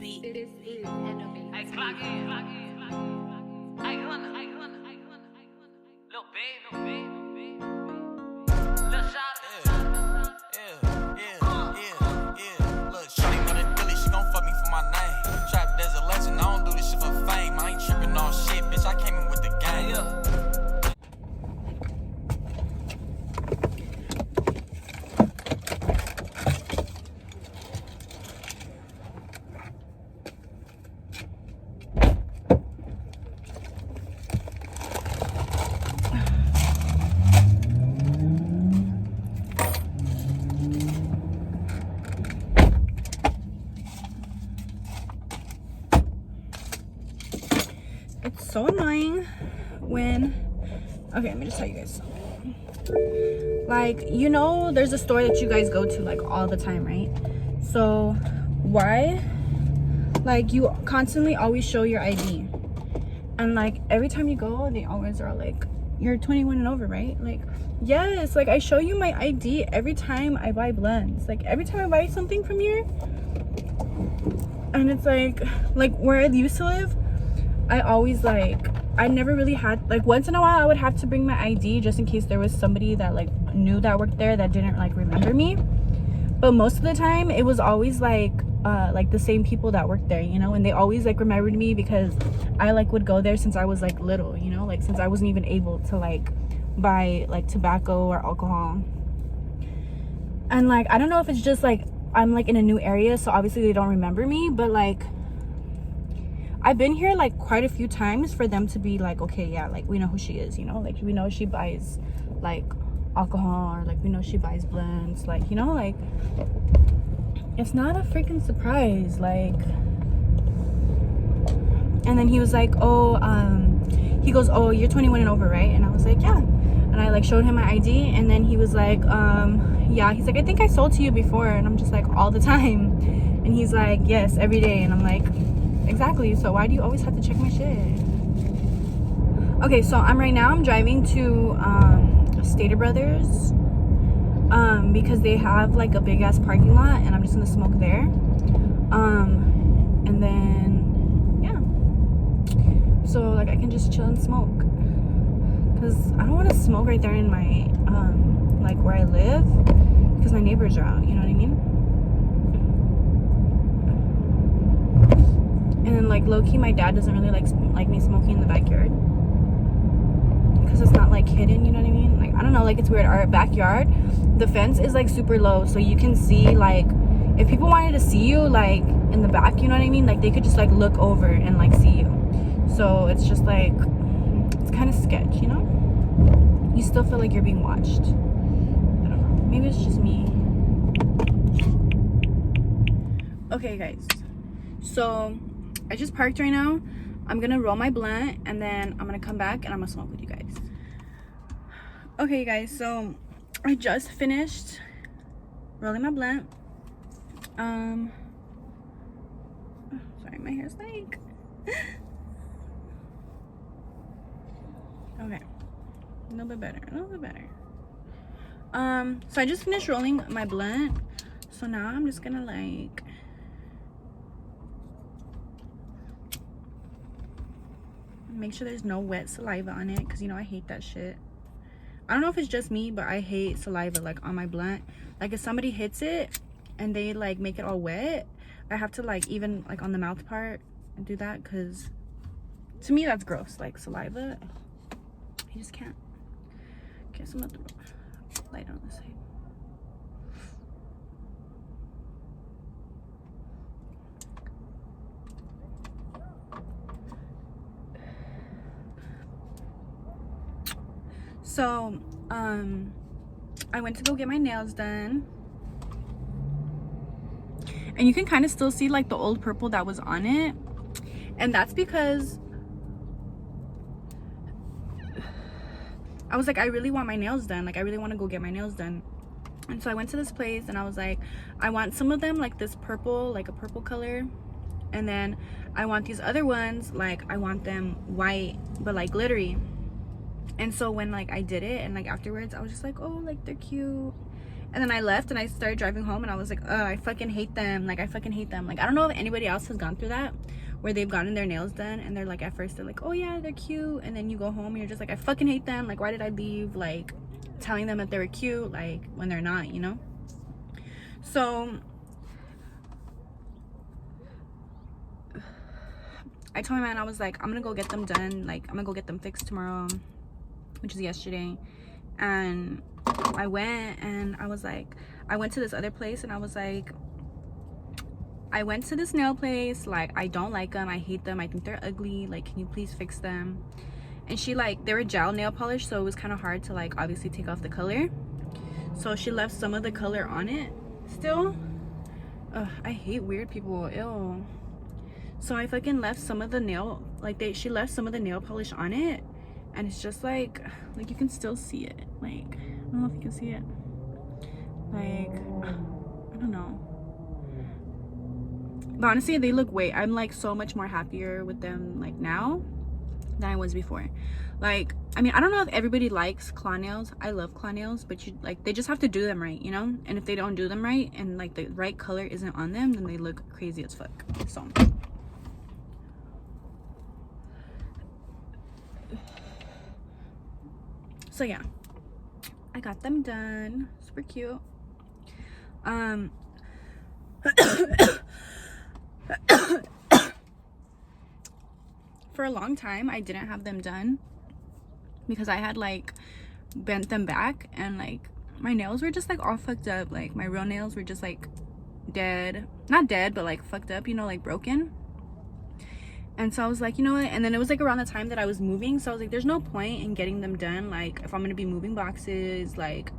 beat. This is an amazing. Hey, clock in, clock in, clock in. Hey, Hunter, hey, Hunter, hey, Hunter, hey, Hunter. Lil' babe, lil' babe, lil' babe, lil' shot. Yeah. Look, shorty wanna dilly, she gon' fuck me for my name. Trap, there's a legend, I don't do this shit for fame. I ain't trippin' on shit, bitch, I came in with the gang. It's so annoying when, okay, let me just tell you guys something. Like, you know, there's a store that you guys go to like all the time, right? So why, like, you constantly always show your ID, and like every time you go they always are like, you're 21 and over, right? Like, yes, like I show you my ID every time I buy blends, like every time I buy something from here. And it's like where I used to live, I always I never really had, like, once in a while I would have to bring my ID just in case there was somebody that like knew that worked there that didn't like remember me. But most of the time it was always like the same people that worked there, you know, and they always like remembered me because I like would go there since I was like little, you know, like since I wasn't even able to like buy like tobacco or alcohol. And like I don't know if it's just like I'm like in a new area, so obviously they don't remember me, but like I've been here like quite a few times for them to be like, okay, yeah, like we know who she is, you know, like we know she buys like alcohol, or like we know she buys blends, like, you know, like it's not a freaking surprise. Like, and then he was like, oh, he goes, oh, you're 21 and over, right? And I was like, yeah. And I like showed him my ID, and then he was like, yeah, he's like, I think I sold to you before. And I'm just like, all the time. And he's like, yes, every day. And I'm like, exactly, so why do you always have to check my shit? Okay, so I'm driving to Stater Brothers because they have like a big ass parking lot, and I'm just gonna smoke there, and then yeah, so like I can just chill and smoke, because I don't want to smoke right there in my like where I live, because my neighbors are out, you know what I mean? And then like low-key my dad doesn't really like me smoking in the backyard, because it's not like hidden, you know what I mean? Like, I don't know, like it's weird. Our backyard, the fence is like super low, so you can see, like if people wanted to see you like in the back, you know what I mean, like they could just like look over and like see you. So it's just like, it's kind of sketch, you know? You still feel like you're being watched. I don't know, maybe it's just me. Okay guys, so I just parked right now. I'm gonna roll my blunt, and then I'm gonna come back and I'm gonna smoke with you guys. Okay guys, so I just finished rolling my blunt. Sorry, my hair's like okay, a little bit better. So I just finished rolling my blunt, so now I'm just gonna like make sure there's no wet saliva on it, because you know I hate that shit. I don't know if it's just me, but I hate saliva like on my blunt. Like if somebody hits it and they like make it all wet, I have to like even like on the mouth part and do that, because to me that's gross. Like saliva, I just can't. Okay, so I'm gonna light on this side. So I went to go get my nails done, and you can kind of still see like the old purple that was on it, and that's because I was like, I really want my nails done, like I really want to go get my nails done. And so I went to this place and I was like, I want some of them like this purple, like a purple color, and then I want these other ones, like I want them white but like glittery. And so when like I did it, and like afterwards I was just like, oh, like they're cute. And then I left and I started driving home and I was like, oh, I fucking hate them. Like, I fucking hate them. Like, I don't know if anybody else has gone through that, where they've gotten their nails done and they're like, at first they're like, oh yeah, they're cute. And then you go home and you're just like, I fucking hate them. Like, why did I leave? Like, telling them that they were cute, like, when they're not, you know? So I told my man, I was like, I'm gonna go get them done. Like, I'm gonna go get them fixed tomorrow, which is yesterday. And I went and I was like, I went to this other place and I was like, I went to this nail place, like, I don't like them, I hate them, I think they're ugly, like, can you please fix them? And she, like, they were gel nail polish, so it was kind of hard to, like, obviously take off the color. So she left some of the color on it still. Ugh, I hate weird people, ew. So I fucking left some of the nail, like, she left some of the nail polish on it, and it's just like you can still see it. Like, I don't know if you can see it. Like, I don't know. But honestly, they look I'm like so much more happier with them like now than I was before. Like, I mean, I don't know if everybody likes claw nails. I love claw nails, but you, like, they just have to do them right, you know? And if they don't do them right and like the right color isn't on them, then they look crazy as fuck. So yeah, I got them done. Super cute. For a long time I didn't have them done because I had like bent them back and like my nails were just like all fucked up. Like my real nails were just like dead, not dead, but like fucked up, you know, like broken. And so I was like, you know what? And then it was like around the time that I was moving, so I was like, there's no point in getting them done, like if I'm gonna be moving boxes, like,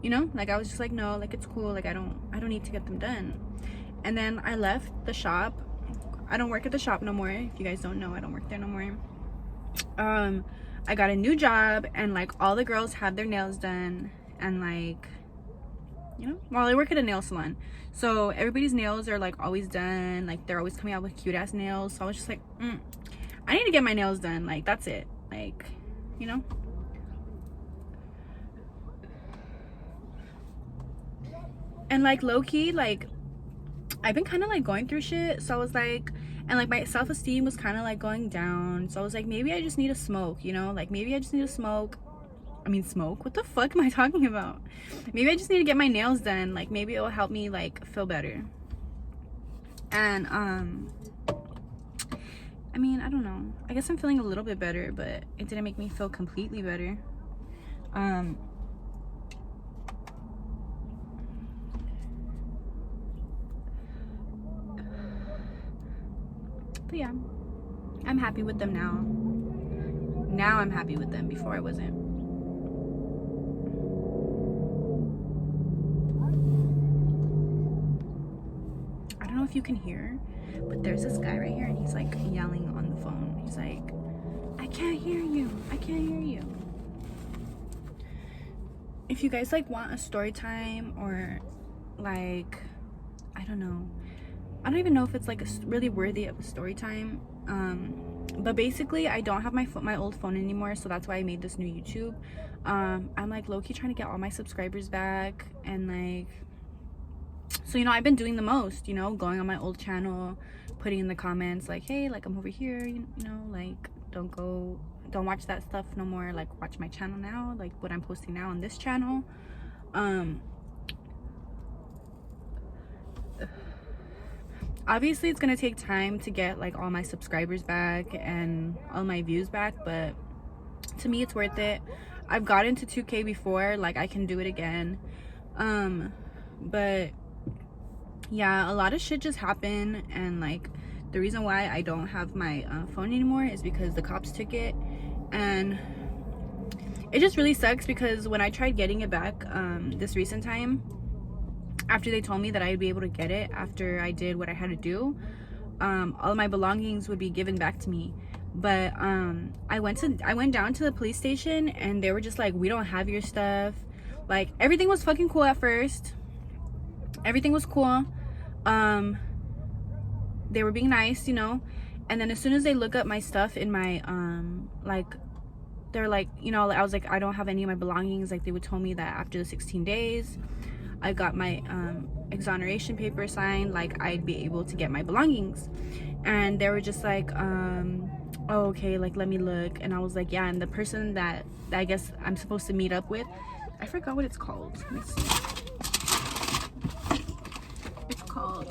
you know, like I was just like, no, like it's cool, like I don't need to get them done. And then I left the shop. I don't work at the shop no more. If you guys don't know, I don't work there no more. I got a new job and like all the girls had their nails done, and like, you know, well, I work at a nail salon, so everybody's nails are like always done, like they're always coming out with cute ass nails. So I was just like, I need to get my nails done, like that's it, like, you know. And like low-key, like I've been kind of like going through shit, so I was like, and like my self-esteem was kind of like going down, so I was like, maybe I just need to smoke, you know, like maybe I just need to smoke. I mean, smoke? What the fuck am I talking about? Maybe I just need to get my nails done. Like, maybe it will help me, like, feel better. And, I mean, I don't know. I guess I'm feeling a little bit better, but it didn't make me feel completely better. But yeah, I'm happy with them now. Now I'm happy with them. Before I wasn't. I don't know if you can hear, but there's this guy right here and he's like yelling on the phone. He's like, I can't hear you, I can't hear you. If you guys like want a story time, or like, I don't know, I don't even know if it's like really worthy of a story time, but basically I don't have my old phone anymore, so that's why I made this new YouTube. I'm like low-key trying to get all my subscribers back, and like, so, you know, I've been doing the most, you know, going on my old channel, putting in the comments like, hey, like I'm over here, you know, like don't watch that stuff no more, like watch my channel now, like what I'm posting now on this channel. Obviously it's gonna take time to get like all my subscribers back and all my views back, but to me it's worth it. I've gotten to 2K before, like I can do it again. But yeah, a lot of shit just happened, and like the reason why I don't have my phone anymore is because the cops took it, and it just really sucks because when I tried getting it back this recent time, after they told me that I'd be able to get it after I did what I had to do, all of my belongings would be given back to me. But I went down to the police station and they were just like, we don't have your stuff. Like everything was fucking cool at first. Everything was cool. They were being nice, you know. And then as soon as they look up my stuff in my like they're like, you know, I was like, I don't have any of my belongings. Like, they would tell me that after the 16 days I got my exoneration paper signed, like I'd be able to get my belongings. And they were just like, oh, okay, like let me look. And I was like, yeah. And the person that I guess I'm supposed to meet up with, I forgot what it's called. Let me see. It's called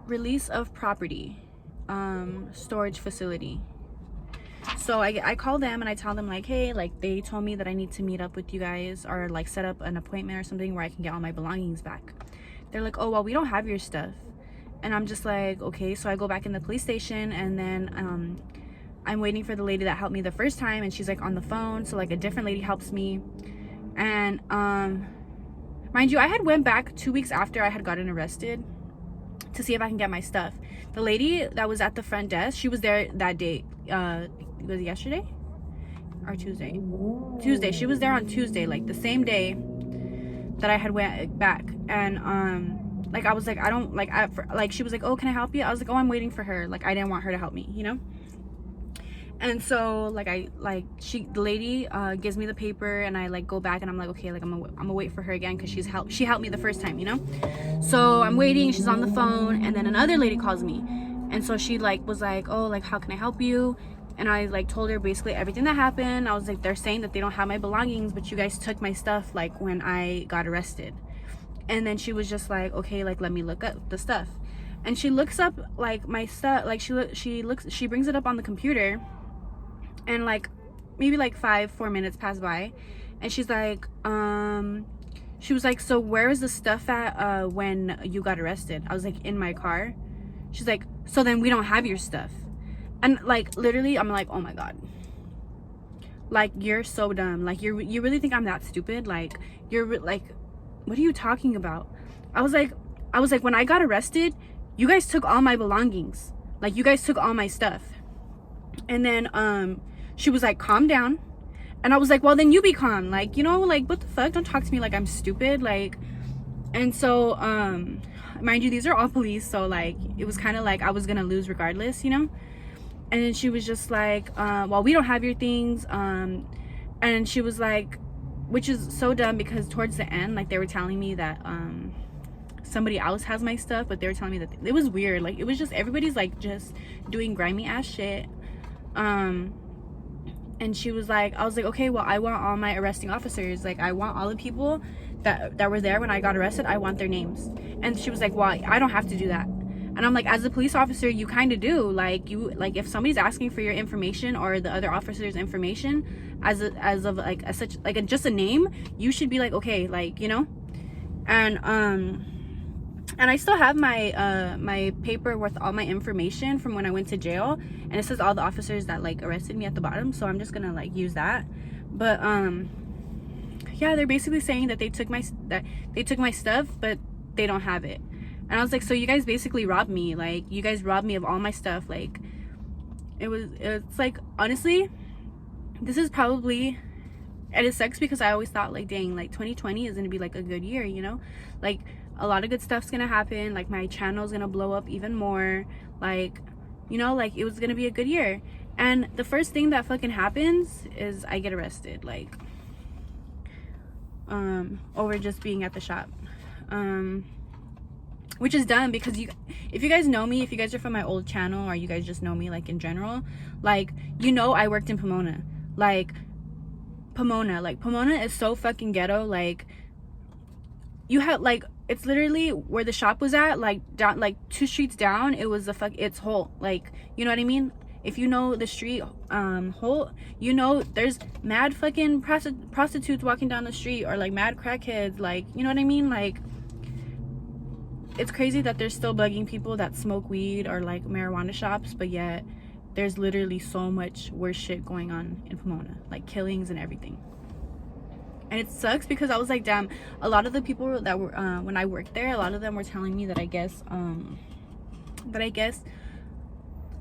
release of property storage facility. So I call them and I tell them like, hey, like they told me that I need to meet up with you guys or like set up an appointment or something where I can get all my belongings back. They're like, oh, well, we don't have your stuff. And I'm just like, okay. So I go back in the police station, and then I'm waiting for the lady that helped me the first time, and she's like on the phone. So like a different lady helps me. And mind you, I had went back 2 weeks after I had gotten arrested to see if I can get my stuff. The lady that was at the front desk, she was there that day. Was it yesterday or Tuesday? Tuesday. She was there on Tuesday, like the same day that I had went back. And like I was like, I don't like, like she was like, oh, can I help you? I was like, oh, I'm waiting for her. Like I didn't want her to help me, you know. And so like the lady gives me the paper, and I like go back and I'm like, okay, like I'm gonna wait for her again because she helped me the first time, you know. So I'm waiting, she's on the phone, and then another lady calls me, and so she like was like, oh, like how can I help you? And I like told her basically everything that happened. I was like, they're saying that they don't have my belongings, but you guys took my stuff like when I got arrested. And then she was just like, okay, like let me look up the stuff. And she looks up like my stuff, like she brings it up on the computer. And like maybe like 4 minutes pass by, and she's like, she was like, so where is the stuff at when you got arrested? I was like, in my car. She's like, so then we don't have your stuff. And like literally I'm like, oh my god, like you're so dumb. Like you really think I'm that stupid? Like you're like, what are you talking about? I was like when I got arrested, you guys took all my belongings. Like you guys took all my stuff. And then she was like, calm down. And I was like, well, then you be calm. Like, you know, like what the fuck? Don't talk to me like I'm stupid. Like, and so mind you, these are all police, so like it was kind of like I was gonna lose regardless, you know. And then she was just like, well, we don't have your things. And she was like, which is so dumb because towards the end, like they were telling me that somebody else has my stuff, but they were telling me that it was weird. Like it was just everybody's like just doing grimy ass shit. And she was like, I was like, okay, well, I want all my arresting officers. Like I want all the people that were there when I got arrested. I want their names. And she was like, well, I don't have to do that. And I'm like, as a police officer, you kind of do. Like you, like if somebody's asking for your information or the other officer's information as of like as such like just a name, you should be like, okay, like, you know. And I still have my my paper with all my information from when I went to jail, and it says all the officers that like arrested me at the bottom, so I'm just gonna like use that. But yeah, they're basically saying that they took my stuff, but they don't have it. And I was like, so you guys basically robbed me. Like you guys robbed me of all my stuff. Like it's like, honestly, this is probably, and it sucks because I always thought like, dang, like 2020 is gonna be like a good year, you know, like a lot of good stuff's gonna happen. Like my channel's gonna blow up even more. Like, you know, like it was gonna be a good year. And the first thing that fucking happens is I get arrested, like over just being at the shop. Which is dumb because if you guys know me, if you guys are from my old channel or you guys just know me like in general, like, you know, I worked in Pomona. Like Pomona is so fucking ghetto. Like you have like, it's literally where the shop was at, like down like 2 streets down, it was it's Holt. Like, you know what I mean? If you know the street Holt, you know there's mad fucking prostitutes walking down the street, or like mad crackheads, like, you know what I mean? Like it's crazy that they're still bugging people that smoke weed or like marijuana shops, but yet there's literally so much worse shit going on in Pomona, like killings and everything. And it sucks because I was like, damn, a lot of the people that were when I worked there, a lot of them were telling me that I guess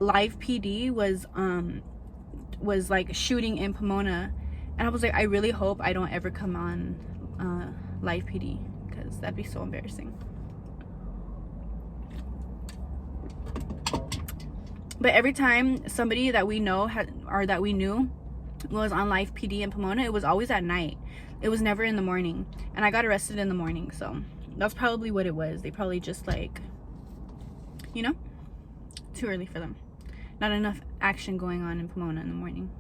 live PD was like shooting in Pomona. And I was like, I really hope I don't ever come on live PD, because that'd be so embarrassing. But every time somebody that we know that we knew was on live PD in Pomona, it was always at night. It was never in the morning. And I got arrested in the morning, so that's probably what it was. They probably just like, you know, too early for them. Not enough action going on in Pomona in the morning.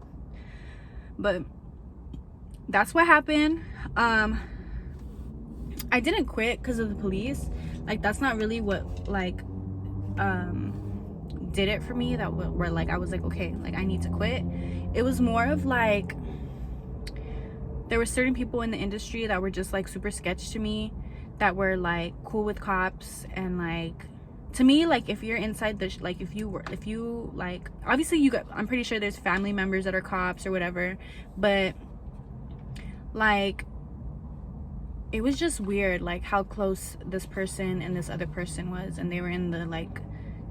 But that's what happened. I didn't quit because of the police. Like, that's not really what like did it for me. That where like I was like, okay, like I need to quit. It was more of like there were certain people in the industry that were just like super sketch to me, that were like cool with cops. And like, to me, like if you're inside the like if you like, obviously you got, I'm pretty sure there's family members that are cops or whatever, but like it was just weird like how close this person and this other person was, and they were in the like,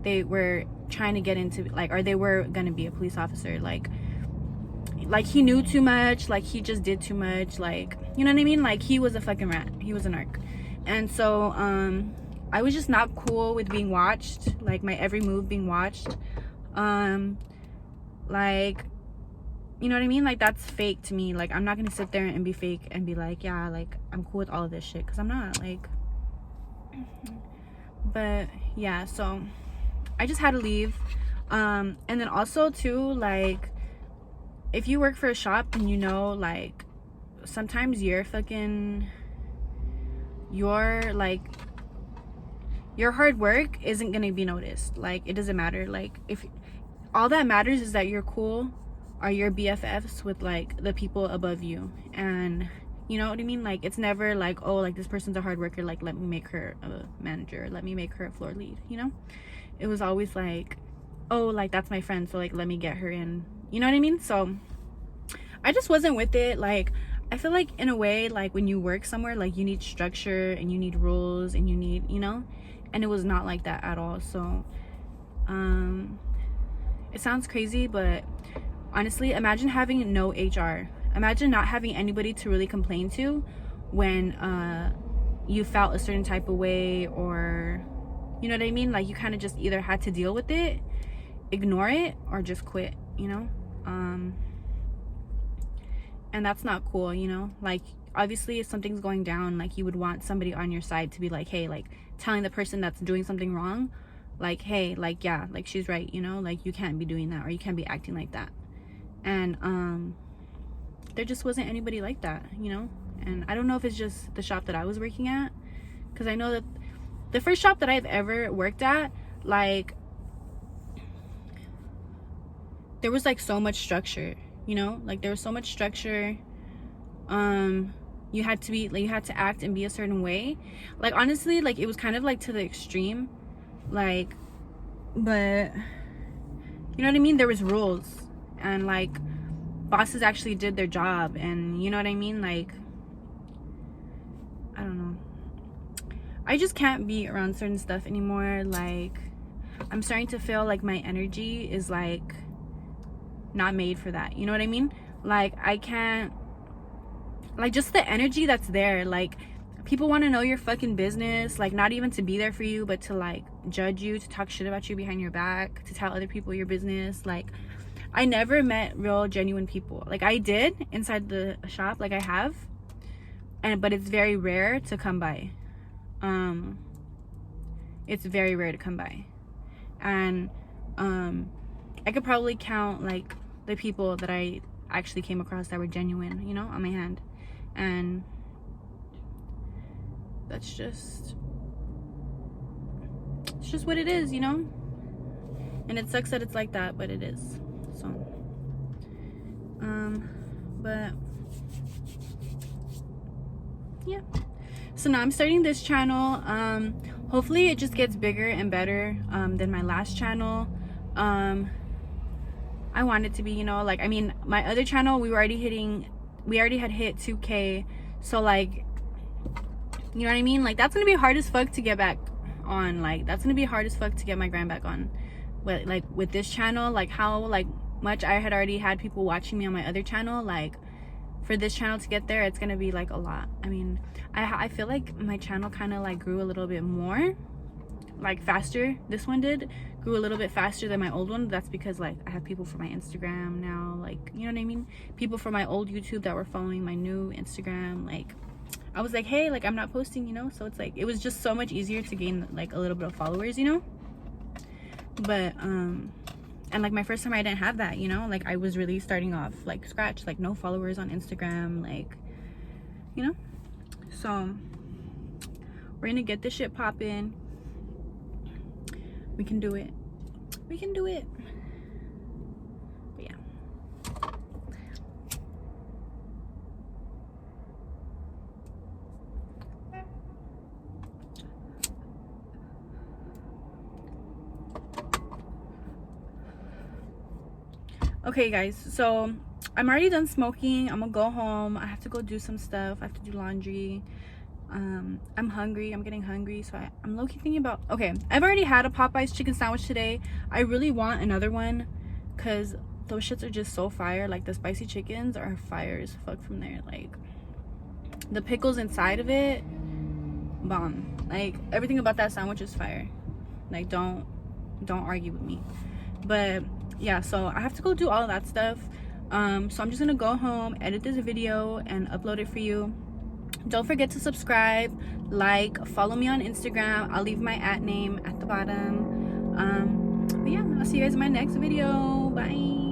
they were trying to get into like, or they were gonna be a police officer. Like he knew too much, like he just did too much, like, you know what I mean? Like he was a fucking rat, he was a narc. And so I was just not cool with being watched, like my every move being watched. Like, you know what I mean? Like that's fake to me. Like I'm not gonna sit there and be fake and be like, yeah, like I'm cool with all of this shit, because I'm not. Like, but yeah, so I just had to leave. And then also too, like if you work for a shop and you know, like sometimes your hard work isn't gonna be noticed. Like it doesn't matter. Like if all that matters is that you're cool, or you're BFFs with like the people above you. And you know what I mean? Like it's never like, oh, like this person's a hard worker, like let me make her a manager, let me make her a floor lead, you know? It was always like, oh, like that's my friend, so like let me get her in, you know what I mean? So I just wasn't with it. Like I feel like in a way, like when you work somewhere, like you need structure and you need rules and you need, you know, and it was not like that at all. So it sounds crazy, but honestly, imagine having no HR. Imagine not having anybody to really complain to when you felt a certain type of way, or you know what I mean? Like you kind of just either had to deal with it, ignore it, or just quit, you know? And that's not cool, you know? Like obviously if something's going down, like you would want somebody on your side to be like, hey, like telling the person that's doing something wrong, like, hey, like, yeah, like she's right, you know? Like you can't be doing that, or you can't be acting like that. And there just wasn't anybody like that, you know? And I don't know if it's just the shop that I was working at, because I know that the first shop that I've ever worked at, like there was like so much structure, you know? Like there was so much structure. You had to be like, you had to act and be a certain way. Like honestly, like it was kind of like to the extreme, like, but you know what I mean? There was rules, and like bosses actually did their job, and you know what I mean? Like I don't know, I just can't be around certain stuff anymore. Like I'm starting to feel like my energy is like not made for that, you know what I mean? Like I can't, like just the energy that's there, like people want to know your fucking business, like not even to be there for you, but to like judge you, to talk shit about you behind your back, to tell other people your business. Like I never met real genuine people. Like I did inside the shop, like I have, but it's very rare to come by. It's very rare to come by. And I could probably count like the people that I actually came across that were genuine, you know, on my hand. And that's just, it's just what it is, you know? And it sucks that it's like that, but it is. So but yeah, so now I'm starting this channel. Hopefully it just gets bigger and better than my last channel. I want it to be, you know, like, I mean, my other channel, we already had hit 2K, so like, you know what I mean? Like that's gonna be hard as fuck to get back on. Like that's gonna be hard as fuck to get my gram back on. But like with this channel, like how like much I had already had people watching me on my other channel, like for this channel to get there, it's gonna be like a lot. I mean, I feel like my channel kind of like grew a little bit more, like faster, this one did, grew a little bit faster than my old one. That's because like I have people from my Instagram now, like, you know what I mean, people from my old YouTube that were following my new Instagram. Like I was like, hey, like I'm not posting, you know, so it's like it was just so much easier to gain like a little bit of followers, you know. But and like my first time I didn't have that, you know, like I was really starting off like scratch, like no followers on Instagram, like, you know. So we're gonna get this shit popping. We can do it. We can do it. But yeah. Okay guys, so I'm already done smoking. I'm gonna go home. I have to go do some stuff. I have to do laundry. I'm hungry. I'm getting hungry, so I'm low-key thinking about, okay, I've already had a Popeyes chicken sandwich today. I really want another one because those shits are just so fire. Like the spicy chickens are fire as fuck from there. Like the pickles inside of it, bomb. Like everything about that sandwich is fire. Like don't argue with me. But yeah, so I have to go do all of that stuff. So I'm just gonna go home, edit this video, and upload it for you. Don't forget to subscribe, like, follow me on Instagram. I'll leave my @ name at the bottom. But yeah, I'll see you guys in my next video. Bye.